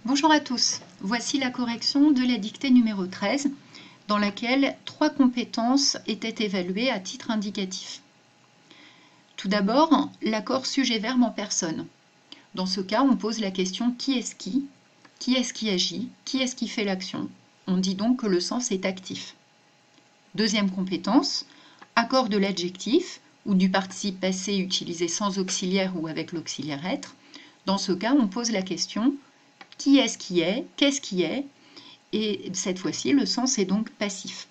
Bonjour à tous, voici la correction de la dictée numéro 13 dans laquelle 3 compétences étaient évaluées à titre indicatif. Tout d'abord, l'accord sujet-verbe en personne. Dans ce cas, on pose la question qui est-ce qui agit, qui est-ce qui fait l'action. On dit donc que le sens est actif. Deuxième compétence, accord de l'adjectif ou du participe passé utilisé sans auxiliaire ou avec l'auxiliaire être. Dans ce cas, on pose la question qui est-ce qui est, qu'est-ce qui est, et cette fois-ci, le sens est donc passif.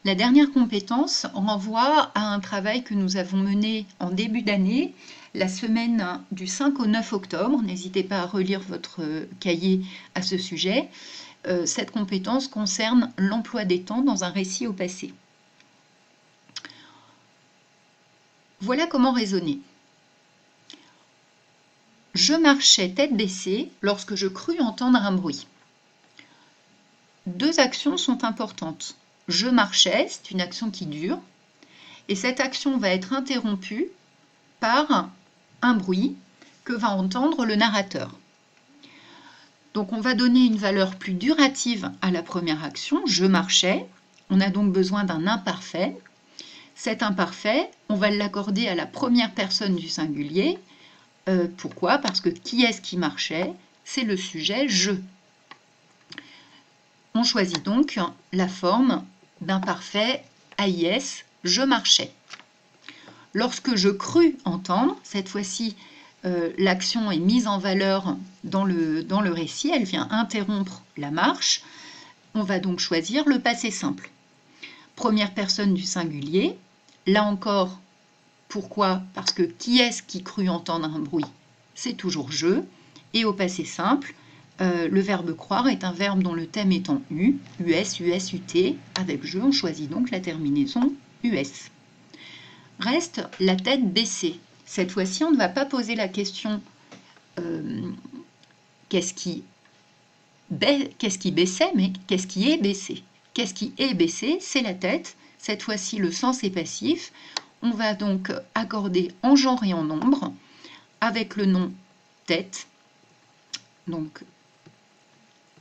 La dernière compétence renvoie à un travail que nous avons mené en début d'année, la semaine du 5 au 9 octobre. N'hésitez pas à relire votre cahier à ce sujet. Cette compétence concerne l'emploi des temps dans un récit au passé. Voilà comment raisonner. Je marchais tête baissée lorsque je crus entendre un bruit. Deux actions sont importantes. Je marchais, c'est une action qui dure, et cette action va être interrompue par un bruit que va entendre le narrateur. Donc on va donner une valeur plus durative à la première action, je marchais. On a donc besoin d'un imparfait. Cet imparfait, on va l'accorder à la première personne du singulier. Pourquoi? Parce que qui est-ce qui marchait? C'est le sujet je. On choisit donc la forme d'imparfait AIS, je marchais. Lorsque je crus entendre, cette fois-ci, l'action est mise en valeur dans le récit, elle vient interrompre la marche. On va donc choisir le passé simple. Première personne du singulier, là encore, pourquoi? Parce que qui est-ce qui crut entendre un bruit? C'est toujours je. Et au passé simple, le verbe croire est un verbe dont le thème est en U, US, US, UT. Avec je, on choisit donc la terminaison US. Reste la tête baissée. Cette fois-ci, on ne va pas poser la question qu'est-ce qui baissait, mais qu'est-ce qui est baissé. Qu'est-ce qui est baissé? C'est la tête. Cette fois-ci, le sens est passif. On va donc accorder en genre et en nombre avec le nom tête. Donc,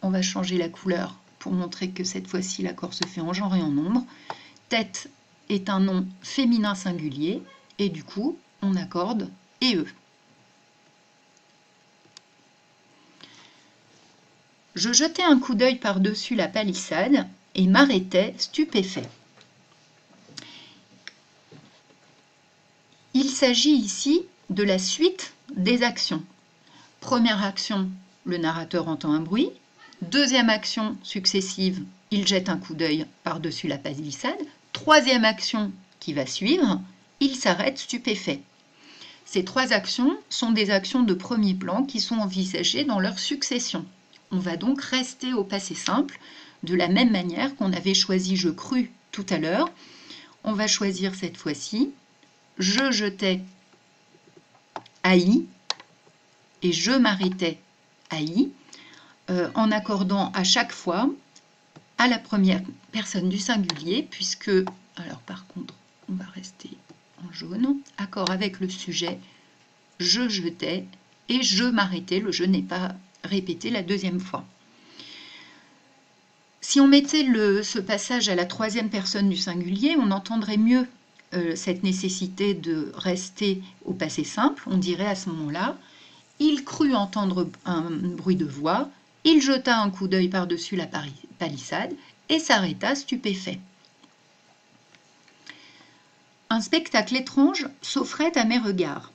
on va changer la couleur pour montrer que cette fois-ci, l'accord se fait en genre et en nombre. Tête est un nom féminin singulier et du coup, on accorde et eux. Je jetais un coup d'œil par-dessus la palissade et m'arrêtais stupéfait. Il s'agit ici de la suite des actions. Première action, le narrateur entend un bruit. Deuxième action successive, il jette un coup d'œil par-dessus la palissade. Troisième action qui va suivre, il s'arrête stupéfait. Ces trois actions sont des actions de premier plan qui sont envisagées dans leur succession. On va donc rester au passé simple, de la même manière qu'on avait choisi je crus tout à l'heure. On va choisir cette fois-ci je jetais haï et je m'arrêtais haï, en accordant à chaque fois à la première personne du singulier, puisque, alors par contre, on va rester en jaune, accord avec le sujet, je jetais et je m'arrêtais, le je n'est pas répété la deuxième fois. Si on mettait ce passage à la troisième personne du singulier, on entendrait mieux cette nécessité de rester au passé simple. On dirait à ce moment-là, il crut entendre un bruit de voix, il jeta un coup d'œil par-dessus la palissade et s'arrêta stupéfait. Un spectacle étrange s'offrait à mes regards.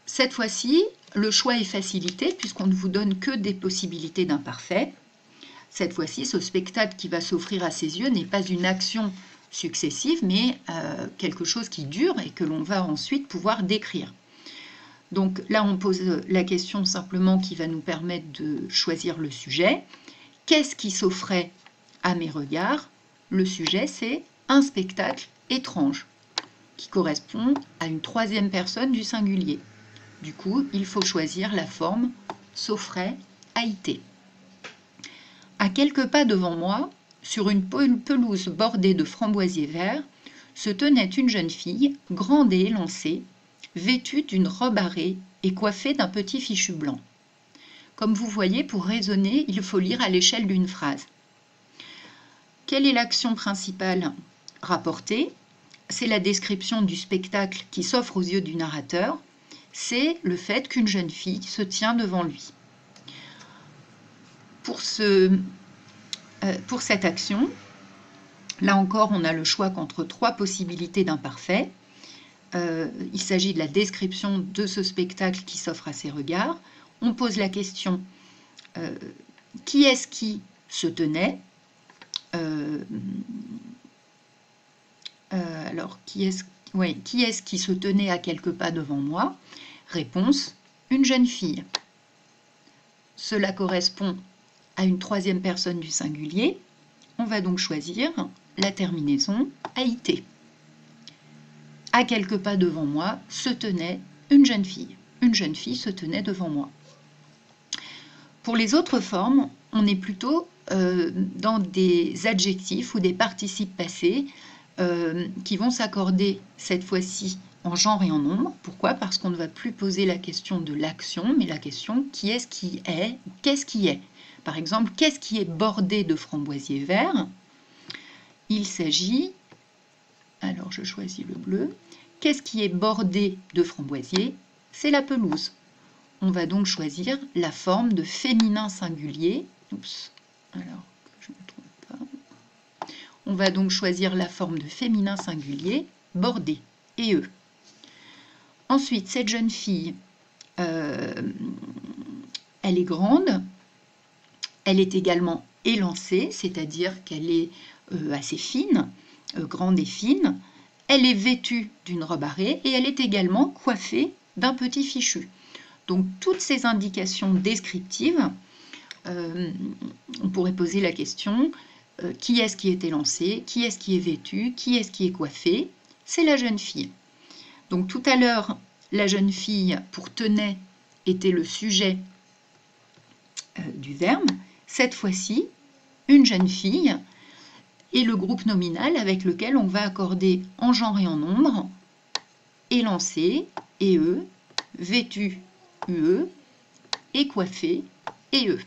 Cette fois-ci, le choix est facilité puisqu'on ne vous donne que des possibilités d'imparfait. Cette fois-ci, ce spectacle qui va s'offrir à ses yeux n'est pas une action successive, mais quelque chose qui dure et que l'on va ensuite pouvoir décrire. Donc là, on pose la question simplement qui va nous permettre de choisir le sujet. Qu'est-ce qui s'offrait à mes regards? Le sujet, c'est un spectacle étrange, qui correspond à une troisième personne du singulier. Du coup, il faut choisir la forme s'offrait haïté. À quelques pas devant moi, sur une pelouse bordée de framboisiers verts, se tenait une jeune fille, grande et élancée, vêtue d'une robe à raies et coiffée d'un petit fichu blanc. Comme vous voyez, pour raisonner, il faut lire à l'échelle d'une phrase. Quelle est l'action principale rapportée? C'est la description du spectacle qui s'offre aux yeux du narrateur. C'est le fait qu'une jeune fille se tient devant lui. Pour cette action, là encore, on a le choix qu'entre 3 possibilités d'imparfait. Il s'agit de la description de ce spectacle qui s'offre à ses regards. On pose la question qui est-ce qui se tenait? Alors, qui est-ce qui se tenait à quelques pas devant moi? Réponse, une jeune fille. Cela correspond à une 3e personne du singulier. On va donc choisir la terminaison AIT. À quelques pas devant moi se tenait une jeune fille. Une jeune fille se tenait devant moi. Pour les autres formes, on est plutôt dans des adjectifs ou des participes passés qui vont s'accorder cette fois-ci en genre et en nombre. Pourquoi? Parce qu'on ne va plus poser la question de l'action, mais la question qui est-ce qui est, qu'est-ce qui est. Par exemple, qu'est-ce qui est bordé de framboisiers verts? Il s'agit, alors je choisis le bleu, qu'est-ce qui est bordé de framboisiers? C'est la pelouse. On va donc choisir la forme de féminin singulier. Oups, alors que je ne me trompe pas. On va donc choisir la forme de féminin singulier, bordé, et eux. Ensuite, cette jeune fille, elle est grande, elle est également élancée, c'est-à-dire qu'elle est assez fine, grande et fine. Elle est vêtue d'une robe à raies et elle est également coiffée d'un petit fichu. Donc, toutes ces indications descriptives, on pourrait poser la question qui est-ce qui est élancé, qui est-ce qui est vêtu, qui est-ce qui est coiffé? C'est la jeune fille. Donc, tout à l'heure, la jeune fille, pour tenait, était le sujet du verbe. Cette fois-ci, une jeune fille est le groupe nominal avec lequel on va accorder en genre et en nombre élancé, EE, vêtu, UE, et coiffé, EE.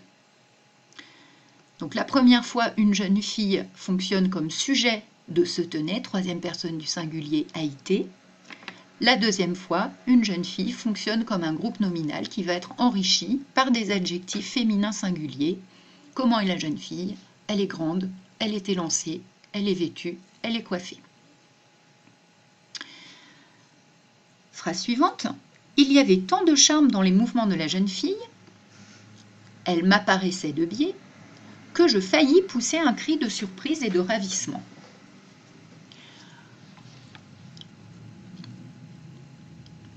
Donc la première fois, une jeune fille fonctionne comme sujet de se tenait, 3e personne du singulier AIT. La deuxième fois, une jeune fille fonctionne comme un groupe nominal qui va être enrichi par des adjectifs féminins singuliers. Comment est la jeune fille? Elle est grande, elle est élancée, elle est vêtue, elle est coiffée. Phrase suivante. Il y avait tant de charme dans les mouvements de la jeune fille, elle m'apparaissait de biais, que je faillis pousser un cri de surprise et de ravissement.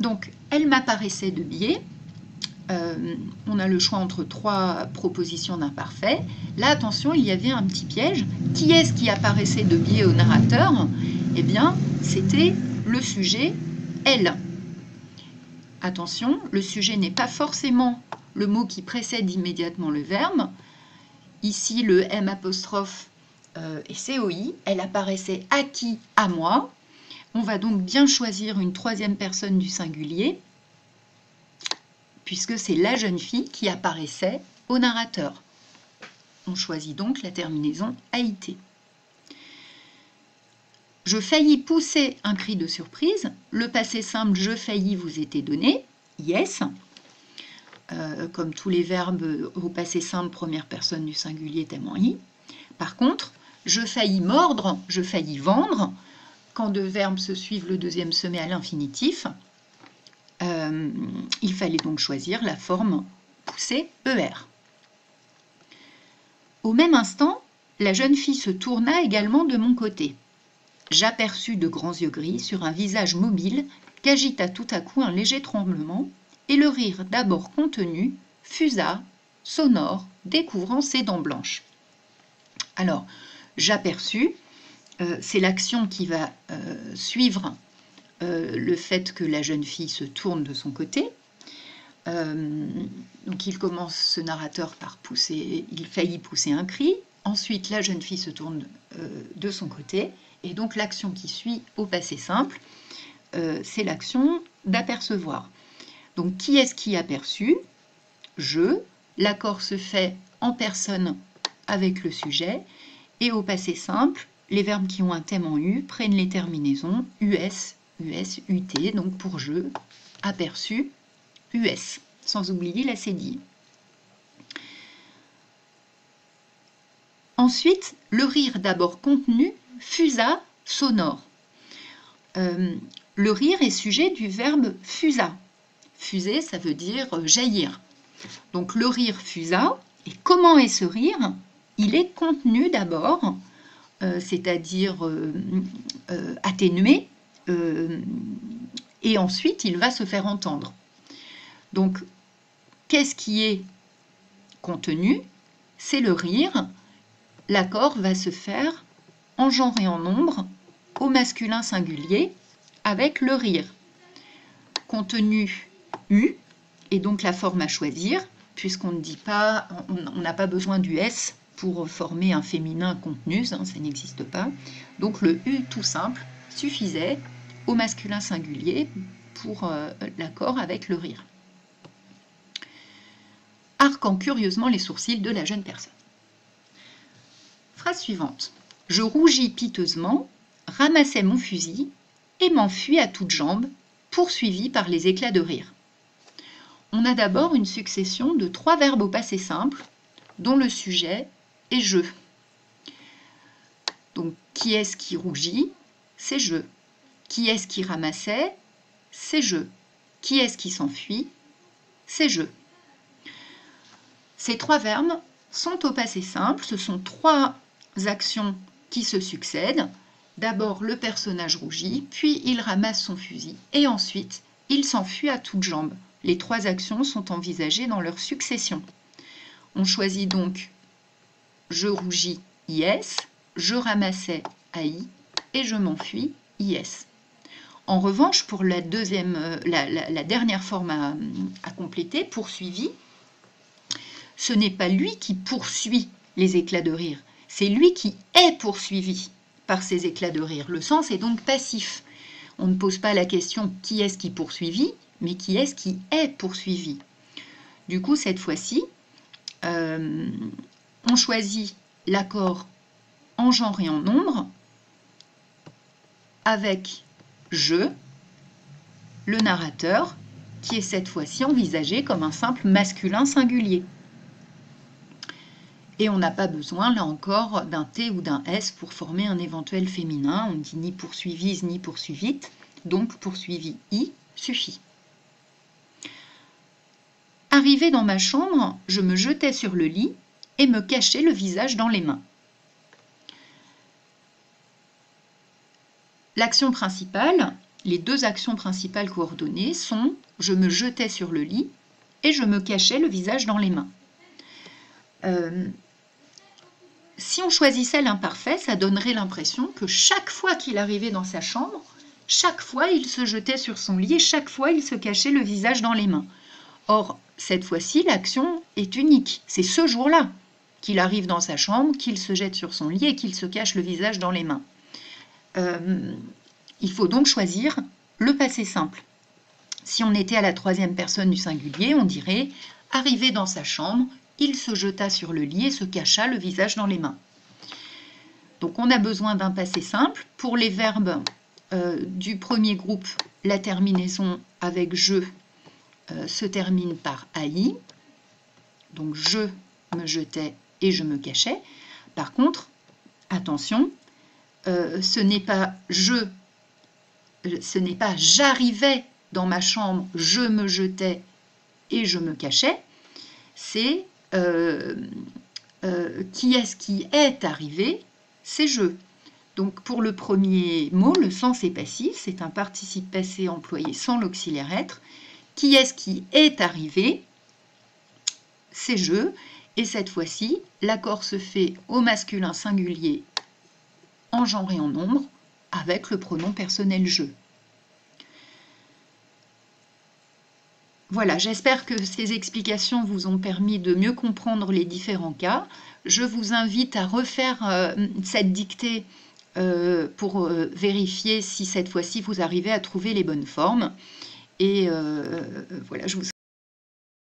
Donc, elle m'apparaissait de biais. On a le choix entre 3 propositions d'imparfait. Là, attention, il y avait un petit piège. Qui est-ce qui apparaissait de biais au narrateur? Eh bien, c'était le sujet « elle ». Attention, le sujet n'est pas forcément le mot qui précède immédiatement le verbe. Ici, le M' et COI, elle apparaissait à qui? À moi. On va donc bien choisir une 3e personne du singulier, puisque c'est la jeune fille qui apparaissait au narrateur. On choisit donc la terminaison AIT. Je faillis pousser un cri de surprise. Le passé simple je faillis vous était donné, yes. Comme tous les verbes au passé simple, première personne du singulier est en i. Par contre, je faillis mordre, je faillis vendre. Quand 2 verbes se suivent, le deuxième se met à l'infinitif. Il fallait donc choisir la forme poussée ER. Au même instant, la jeune fille se tourna également de mon côté. J'aperçus de grands yeux gris sur un visage mobile qu'agita tout à coup un léger tremblement, et le rire d'abord contenu fusa, sonore, découvrant ses dents blanches. Alors, j'aperçus, c'est l'action qui va suivre le fait que la jeune fille se tourne de son côté. Donc il commence ce narrateur par pousser, il faillit pousser un cri. Ensuite, la jeune fille se tourne de son côté. Et donc l'action qui suit au passé simple, c'est l'action d'apercevoir. Donc, qui est-ce qui aperçut? Je. L'accord se fait en personne avec le sujet. Et au passé simple, les verbes qui ont un thème en U prennent les terminaisons US, US, UT. Donc, pour je, aperçu, US. Sans oublier la cédille. Ensuite, le rire d'abord contenu fusa sonore. Le rire est sujet du verbe fusa. Fuser, ça veut dire jaillir. Donc le rire fusa. Et comment est ce rire? Il est contenu d'abord, c'est-à-dire atténué, et ensuite il va se faire entendre. Donc, qu'est-ce qui est contenu? C'est le rire. L'accord va se faire en genre et en nombre au masculin singulier avec le rire. Contenu U, et donc la forme à choisir, puisqu'on ne dit pas, on n'a pas besoin du S pour former un féminin contenu, ça n'existe pas. Donc le U tout simple suffisait au masculin singulier pour l'accord avec le rire. Arquant curieusement les sourcils de la jeune personne. Phrase suivante. Je rougis piteusement, ramassai mon fusil et m'enfuis à toutes jambes, poursuivi par les éclats de rire. On a d'abord une succession de 3 verbes au passé simple, dont le sujet est je. Donc, qui est-ce qui rougit? C'est je. Qui est-ce qui ramassait? C'est je. Qui est-ce qui s'enfuit? C'est je. Ces 3 verbes sont au passé simple. Ce sont 3 actions qui se succèdent. D'abord, le personnage rougit, puis il ramasse son fusil, et ensuite, il s'enfuit à toutes jambes. Les 3 actions sont envisagées dans leur succession. On choisit donc je rougis IS, je ramassais AI et je m'enfuis IS. En revanche, pour la dernière forme à compléter, poursuivi, ce n'est pas lui qui poursuit les éclats de rire, c'est lui qui est poursuivi par ces éclats de rire. Le sens est donc passif. On ne pose pas la question qui est-ce qui poursuivit, mais qui est-ce qui est poursuivi. Du coup, cette fois-ci, on choisit l'accord en genre et en nombre avec je, le narrateur, qui est cette fois-ci envisagé comme un simple masculin singulier. Et on n'a pas besoin, là encore, d'un T ou d'un S pour former un éventuel féminin. On ne dit ni poursuivise ni poursuivite, donc poursuivi I suffit. Arrivé dans ma chambre, je me jetai sur le lit et me cachai le visage dans les mains. L'action principale, les 2 actions principales coordonnées sont je me jetais sur le lit et je me cachais le visage dans les mains. Si on choisissait l'imparfait, ça donnerait l'impression que chaque fois qu'il arrivait dans sa chambre, chaque fois il se jetait sur son lit et chaque fois il se cachait le visage dans les mains. Or, cette fois-ci, l'action est unique. C'est ce jour-là qu'il arrive dans sa chambre, qu'il se jette sur son lit et qu'il se cache le visage dans les mains. Il faut donc choisir le passé simple. Si on était à la 3e personne du singulier, on dirait « arrivé dans sa chambre, il se jeta sur le lit et se cacha le visage dans les mains ». Donc on a besoin d'un passé simple. Pour les verbes du premier groupe, la terminaison avec « je » se termine par « AI ». Donc je me jetais et je me cachais. Par contre, attention, ce n'est pas j'arrivais dans ma chambre, je me jetais et je me cachais. C'est qui est-ce qui est arrivé? C'est je. Donc pour le premier mot, le sens est passif, c'est un participe passé employé sans l'auxiliaire être. Qui est-ce qui est arrivé? C'est je. Et cette fois-ci, l'accord se fait au masculin singulier en genre et en nombre avec le pronom personnel je. Voilà, j'espère que ces explications vous ont permis de mieux comprendre les différents cas. Je vous invite à refaire cette dictée pour vérifier si cette fois-ci vous arrivez à trouver les bonnes formes. Et voilà, je vous